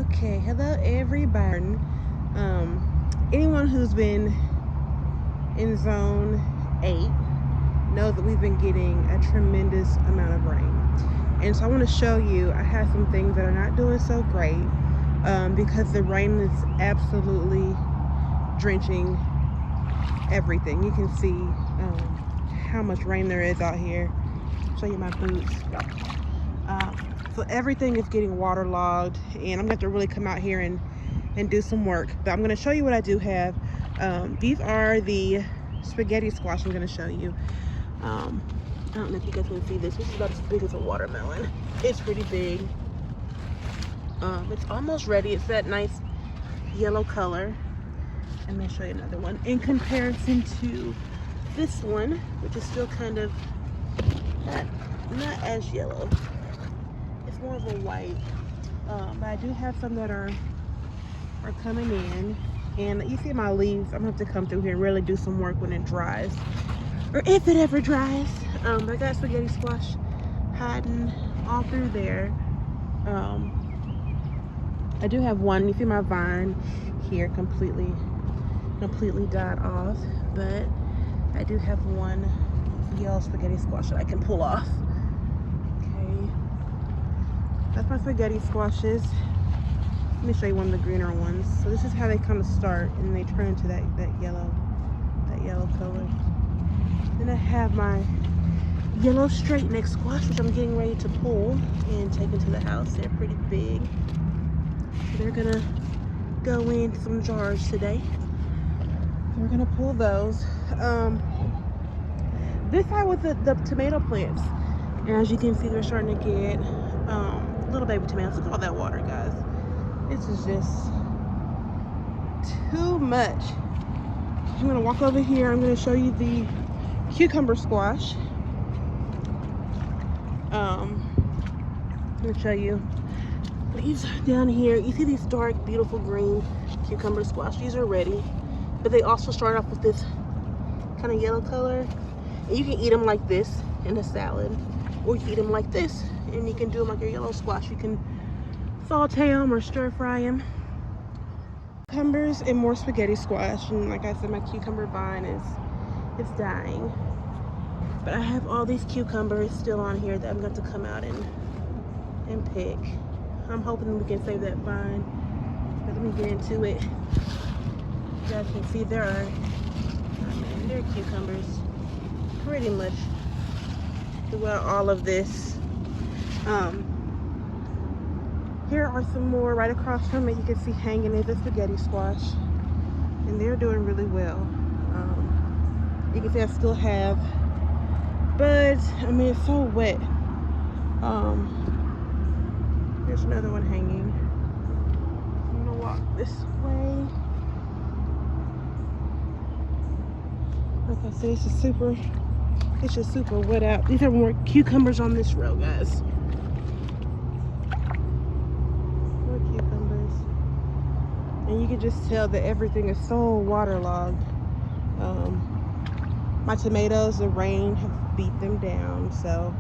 Okay, hello everybody. Anyone who's been in zone 8 knows that we've been getting a tremendous amount of rain. And so I want to show you, I have some things that are not doing so great because the rain is absolutely drenching everything. You can see how much rain there is out here. I'll show you my boots. So everything is getting waterlogged, and I'm gonna have to really come out here and do some work. But I'm gonna show you what I do have. These are the spaghetti squash I'm gonna show you. I don't know if you guys can see this. This is about as big as a watermelon. It's pretty big. It's almost ready. It's that nice yellow color. I'm gonna show you another one in comparison to this one, which is still kind of not as yellow. It's more of a white, but I do have some that are coming in, and you see my leaves. I'm gonna have to come through here and really do some work when it dries, or if it ever dries. But I got spaghetti squash hiding all through there. I do have one. You see my vine here completely died off, but I do have one yellow spaghetti squash that I can pull off. That's my spaghetti squashes. Let me show you one of the greener ones. So this is how they kind of start, and they turn into that yellow color. Then I have my yellow straight neck squash, which I'm getting ready to pull and take into the house. They're pretty big. So they're gonna go in some jars today. So we're gonna pull those. This side was the tomato plants, and as you can see, they're starting to get little baby tomatoes. Look at all that water, guys. This is just too much. I'm gonna walk over here. I'm gonna show you the cucumber squash. I'm gonna show you leaves down here. You see these dark, beautiful green cucumber squash. These are ready, but they also start off with this kind of yellow color. And you can eat them like this in a salad, or you can eat them like this, and you can do them like your yellow squash. You can saute them or stir fry them. Cucumbers and more spaghetti squash. And like I said, my cucumber vine is dying. But I have all these cucumbers still on here that I'm going to come out and pick. I'm hoping we can save that vine. But let me get into it. You guys can see there are cucumbers pretty much throughout all of this. Here are some more right across from it. You can see hanging is a spaghetti squash, and they're doing really well. You can see I still have buds. I mean, it's so wet. There's another one hanging. I'm gonna walk this way. Like I said, it's just super wet out. These are more cucumbers on this row, guys. More cucumbers. And you can just tell that everything is so waterlogged. My tomatoes, the rain have beat them down. So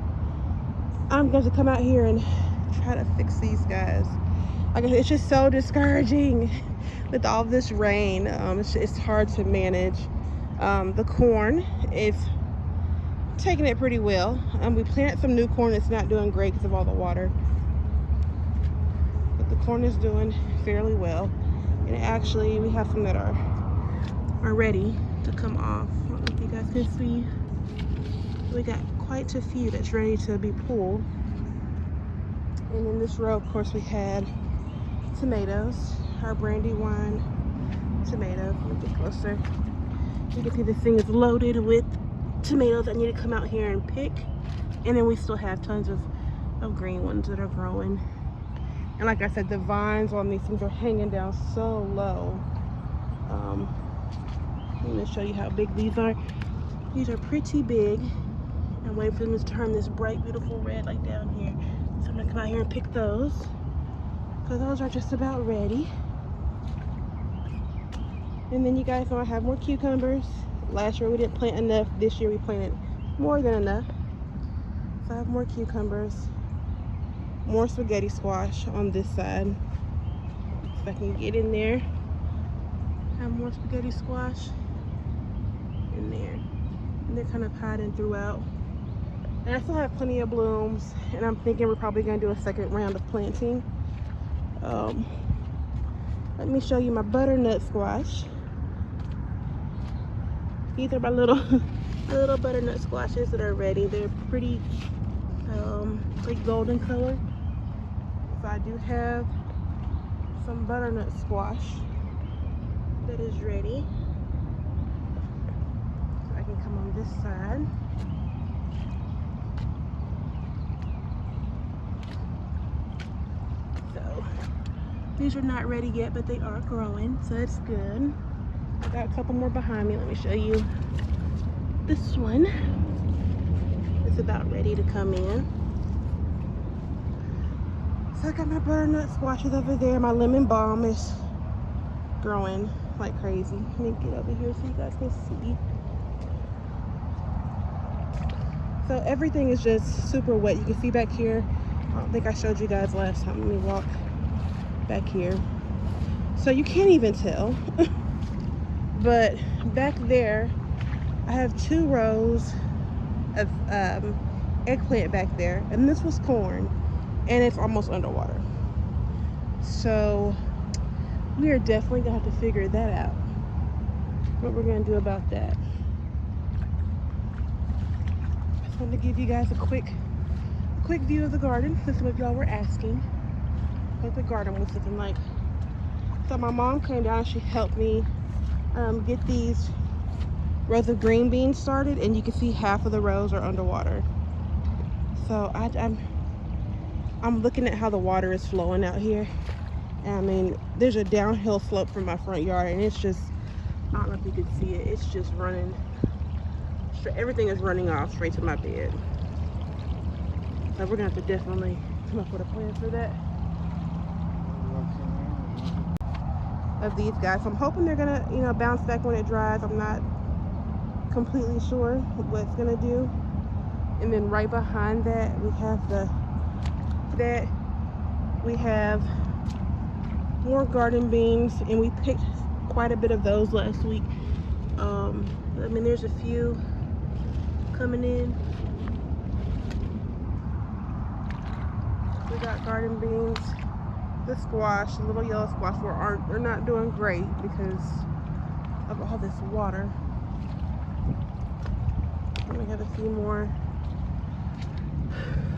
I'm going to come out here and try to fix these guys. Like I said, it's just so discouraging with all this rain. It's hard to manage. The corn is taking it pretty well. We planted some new corn that's not doing great because of all the water, but the corn is doing fairly well. And actually, we have some that are ready to come off. I don't know if you guys can see. We got quite a few that's ready to be pulled. And in this row, of course, we had tomatoes, our brandywine tomatoes. Let me get closer. You can see this thing is loaded with tomatoes I need to come out here and pick. And then we still have tons of green ones that are growing. And like I said, the vines on these things are hanging down so low. I'm going to show you how big these are. These are pretty big. I'm waiting for them to turn this bright, beautiful red like down here. So I'm going to come out here and pick those, because those are just about ready. And then you guys know I have more cucumbers. Last year we didn't plant enough. This year we planted more than enough. So I have more cucumbers, more spaghetti squash on this side. if I can get in there. Have more spaghetti squash in there. And they're kind of hiding throughout. And I still have plenty of blooms, and I'm thinking we're probably going to do a second round of planting. Let me show you my butternut squash. These are my little butternut squashes that are ready. They're pretty like golden color. So I do have some butternut squash that is ready. So I can come on this side. So these are not ready yet, but they are growing, so it's good. I got a couple more behind me. Let me show you this one. It's about ready to come in. So I got my butternut squashes over there. My lemon balm is growing like crazy. Let me get over here so you guys can see. So everything is just super wet. You can see back here. I don't think I showed you guys last time. Let me walk back here. So you can't even tell. But back there, I have 2 rows of eggplant back there, and this was corn, and it's almost underwater. So we are definitely gonna have to figure that out, what we're gonna do about that. Just wanted to give you guys a quick view of the garden, since some of y'all were asking what the garden was looking like. So my mom came down and she helped me get these rows of green beans started, and you can see half of the rows are underwater. So I'm looking at how the water is flowing out here. I mean, there's a downhill slope from my front yard, and it's just, I don't know if you can see it, it's just running straight, everything is running off straight to my bed. So we're gonna have to definitely come up with a plan for that. Of these guys, so I'm hoping they're gonna, you know, bounce back when it dries. I'm not completely sure what it's gonna do. And then right behind that, we have more garden beans, and we picked quite a bit of those last week. I mean, there's a few coming in. We got garden beans. The squash, the little yellow squash, they're not doing great because of all this water. And we have a few more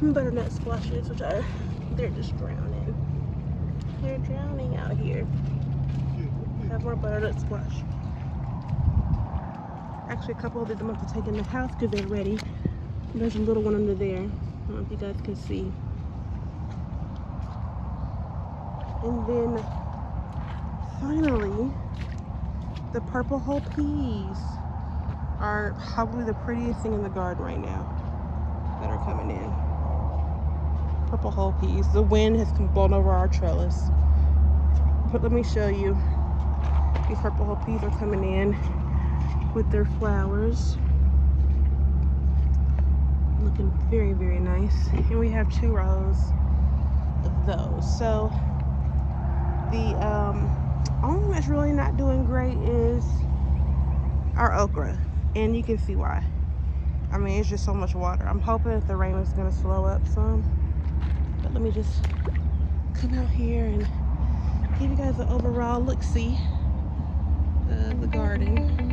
butternut squashes, which they're just drowning. They're drowning out here. We have more butternut squash. Actually, a couple of these I'm going to have to take in the house because they're ready. There's a little one under there. I don't know if you guys can see. And then finally, the purple whole peas are probably the prettiest thing in the garden right now that are coming in. Purple whole peas. The wind has blown over our trellis. But let me show you. These purple whole peas are coming in with their flowers. Looking very, very nice. And we have 2 rows of those. So the only one that's really not doing great is our okra, and you can see why. I mean, it's just so much water. I'm hoping that the rain is going to slow up some, but let me just come out here and give you guys an overall look-see of the garden.